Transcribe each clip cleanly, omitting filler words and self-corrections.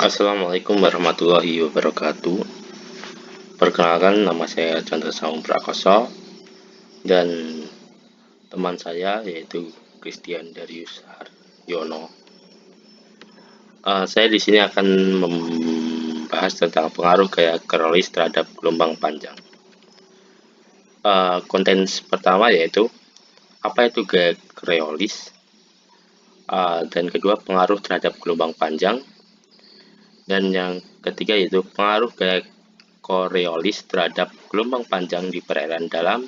Assalamualaikum warahmatullahi wabarakatuh. Perkenalkan, nama saya Chandra Saung Prakoso dan teman saya yaitu Christian Darius Haryono. Saya di sini akan membahas tentang pengaruh gaya Coriolis terhadap gelombang panjang. Konten pertama yaitu apa itu gaya Coriolis, dan kedua pengaruh terhadap gelombang panjang, dan yang ketiga yaitu pengaruh gaya Coriolis terhadap gelombang panjang di perairan dalam,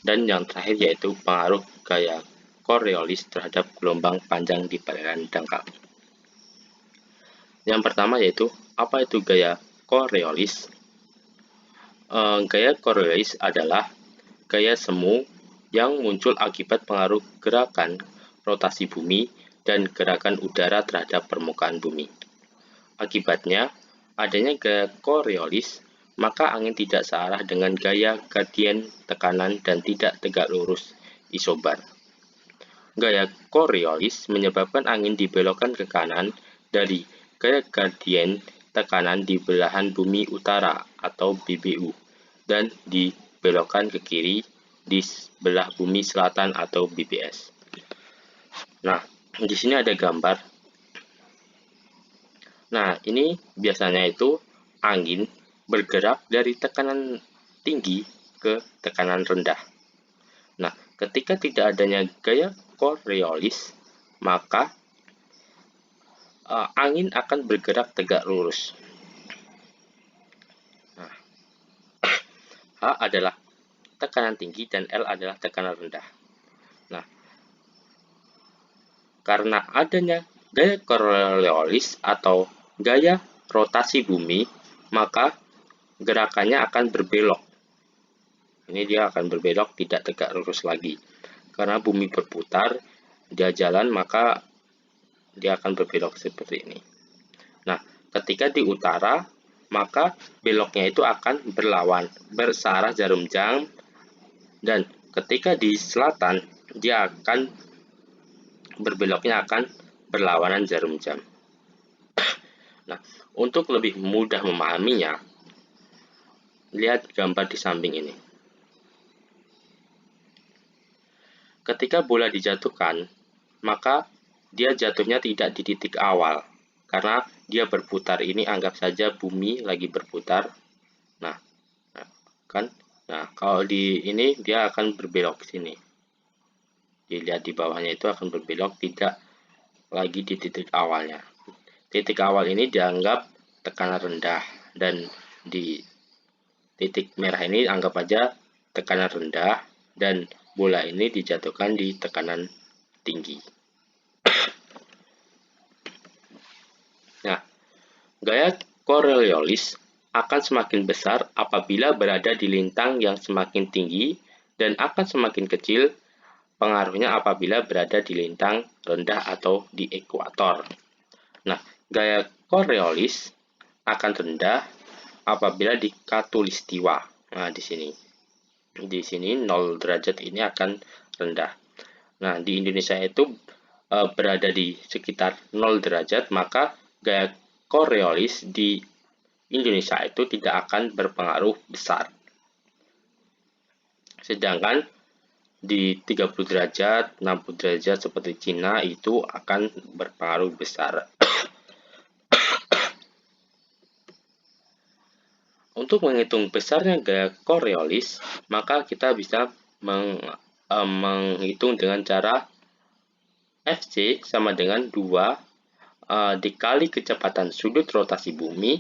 dan yang terakhir yaitu pengaruh gaya Coriolis terhadap gelombang panjang di perairan dangkal. Yang pertama yaitu apa itu gaya Coriolis? Gaya Coriolis adalah gaya semu yang muncul akibat pengaruh gerakan rotasi bumi dan gerakan udara terhadap permukaan bumi. Akibatnya, adanya gaya Coriolis, maka angin tidak searah dengan gaya gradien tekanan dan tidak tegak lurus isobar. Gaya Coriolis menyebabkan angin dibelokkan ke kanan dari gaya gradien tekanan di belahan bumi utara atau BBU dan dibelokkan ke kiri di belah bumi selatan atau BBS. Nah, di sini ada gambar. Nah, ini biasanya itu angin bergerak dari tekanan tinggi ke tekanan rendah. Nah, ketika tidak adanya gaya Coriolis, maka angin akan bergerak tegak lurus. Nah, H adalah tekanan tinggi dan L adalah tekanan rendah. Nah, karena adanya gaya Coriolis atau gaya rotasi bumi, maka gerakannya akan berbelok. Ini dia akan berbelok, tidak tegak lurus lagi. Karena bumi berputar, dia jalan, maka dia akan berbelok seperti ini. Nah, ketika di utara, maka beloknya itu akan berlawan, searah jarum jam, dan ketika di selatan, dia akan berbeloknya akan berlawanan jarum jam. Nah, untuk lebih mudah memahaminya, lihat gambar di samping ini. Ketika bola dijatuhkan, maka dia jatuhnya tidak di titik awal, karena dia berputar. Ini anggap saja bumi lagi berputar. Nah, kan? Nah, kalau di ini dia akan berbelok ke sini. Dilihat di bawahnya itu akan berbelok, tidak lagi di titik awalnya. Titik awal ini dianggap tekanan rendah, dan di titik merah ini anggap aja tekanan rendah, dan bola ini dijatuhkan di tekanan tinggi. Nah, gaya Coriolis akan semakin besar apabila berada di lintang yang semakin tinggi dan akan semakin kecil pengaruhnya apabila berada di lintang rendah atau di ekuator. Nah, gaya Coriolis akan rendah apabila di khatulistiwa. Nah, di sini 0 derajat ini akan rendah. Nah, di Indonesia itu berada di sekitar 0 derajat, maka gaya Coriolis di Indonesia itu tidak akan berpengaruh besar. Sedangkan di 30 derajat, 60 derajat seperti Cina itu akan berpengaruh besar. Untuk menghitung besarnya gaya Coriolis, maka kita bisa menghitung dengan cara Fc sama dengan 2 dikali kecepatan sudut rotasi bumi,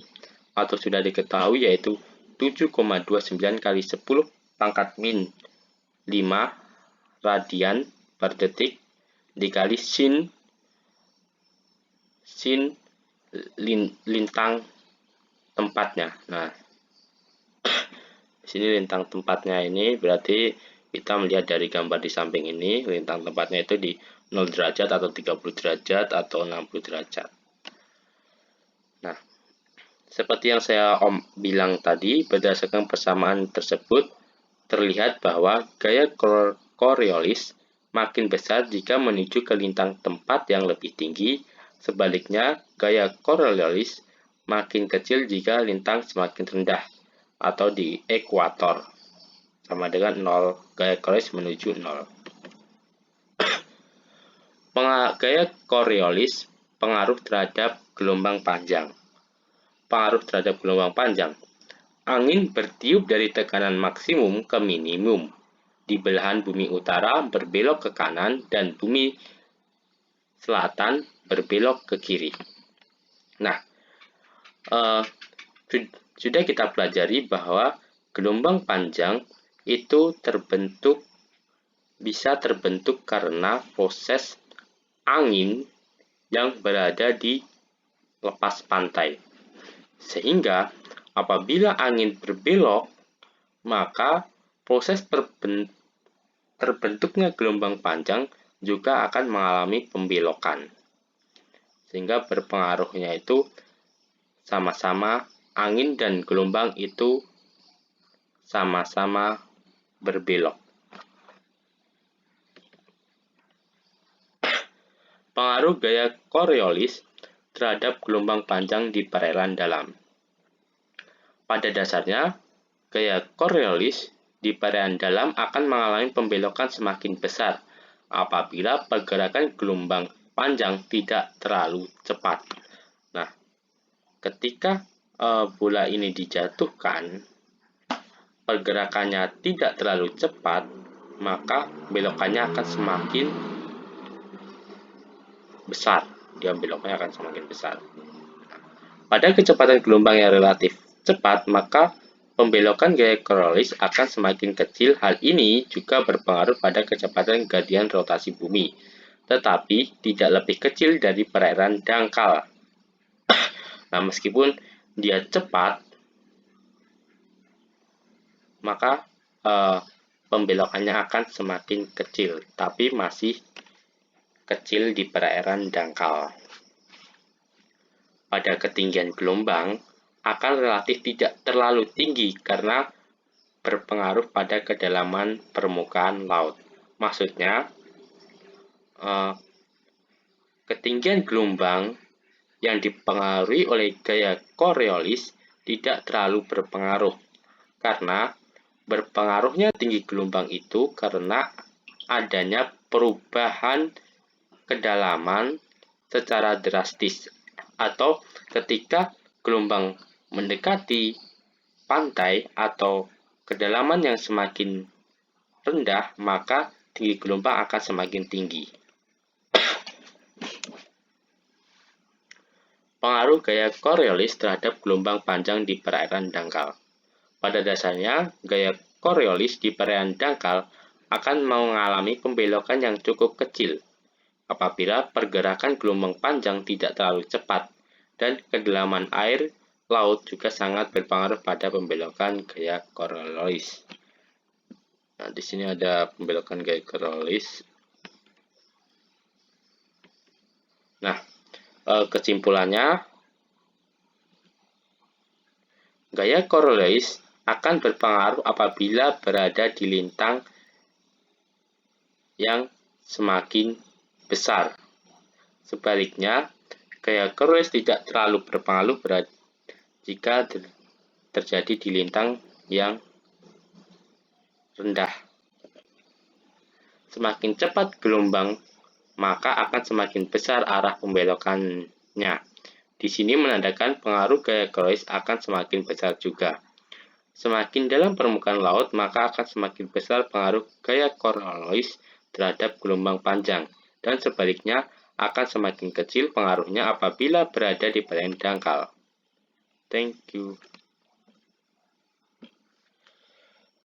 atau sudah diketahui yaitu 7,29 kali 10 pangkat min 5 radian per detik dikali sin lintang tempatnya. Nah, di sini lintang tempatnya ini berarti kita melihat dari gambar di samping ini, lintang tempatnya itu di 0 derajat atau 30 derajat atau 60 derajat. Nah, seperti yang saya bilang tadi, berdasarkan persamaan tersebut, terlihat bahwa gaya Coriolis makin besar jika menuju ke lintang tempat yang lebih tinggi. Sebaliknya, gaya Coriolis makin kecil jika lintang semakin rendah atau di ekuator, sama dengan 0, gaya Coriolis menuju 0. Gaya Coriolis pengaruh terhadap gelombang panjang. Pengaruh terhadap gelombang panjang. Angin bertiup dari tekanan maksimum ke minimum. Di belahan bumi utara berbelok ke kanan dan bumi selatan berbelok ke kiri. Nah, sudah kita pelajari bahwa gelombang panjang itu bisa terbentuk karena proses angin yang berada di lepas pantai. Sehingga apabila angin berbelok, maka proses terbentuknya gelombang panjang juga akan mengalami pembelokan. Sehingga berpengaruhnya itu sama-sama angin dan gelombang itu sama-sama berbelok. Pengaruh gaya Coriolis terhadap gelombang panjang di perairan dalam. Pada dasarnya, gaya Coriolis di perairan dalam akan mengalami pembelokan semakin besar apabila pergerakan gelombang panjang tidak terlalu cepat. Nah, ketika bola ini dijatuhkan, pergerakannya tidak terlalu cepat, maka belokannya akan semakin besar. Beloknya akan semakin besar. Pada kecepatan gelombang yang relatif cepat, maka pembelokan gaya Coriolis akan semakin kecil. Hal ini juga berpengaruh pada kecepatan gradien rotasi bumi, tetapi tidak lebih kecil dari perairan dangkal. Nah, meskipun dia cepat, maka pembelokannya akan semakin kecil, tapi masih kecil di perairan dangkal. Pada ketinggian gelombang akan relatif tidak terlalu tinggi karena berpengaruh pada kedalaman permukaan laut. Maksudnya, ketinggian gelombang yang dipengaruhi oleh gaya Coriolis tidak terlalu berpengaruh, karena berpengaruhnya tinggi gelombang itu karena adanya perubahan kedalaman secara drastis, atau ketika gelombang mendekati pantai atau kedalaman yang semakin rendah, maka tinggi gelombang akan semakin tinggi. Pengaruh gaya Coriolis terhadap gelombang panjang di perairan dangkal. Pada dasarnya, gaya Coriolis di perairan dangkal akan mengalami pembelokan yang cukup kecil apabila pergerakan gelombang panjang tidak terlalu cepat, dan kedalaman air laut juga sangat berpengaruh pada pembelokan gaya Coriolis. Nah, di sini ada pembelokan gaya Coriolis. Nah, kesimpulannya, gaya Coriolis akan berpengaruh apabila berada di lintang yang semakin besar. Sebaliknya, gaya Coriolis tidak terlalu berpengaruh jika terjadi di lintang yang rendah. Semakin cepat gelombang, maka akan semakin besar arah pembelokannya. Di sini menandakan pengaruh gaya Coriolis akan semakin besar juga. Semakin dalam permukaan laut, maka akan semakin besar pengaruh gaya Coriolis terhadap gelombang panjang, dan sebaliknya akan semakin kecil pengaruhnya apabila berada di perairan dangkal. Thank you.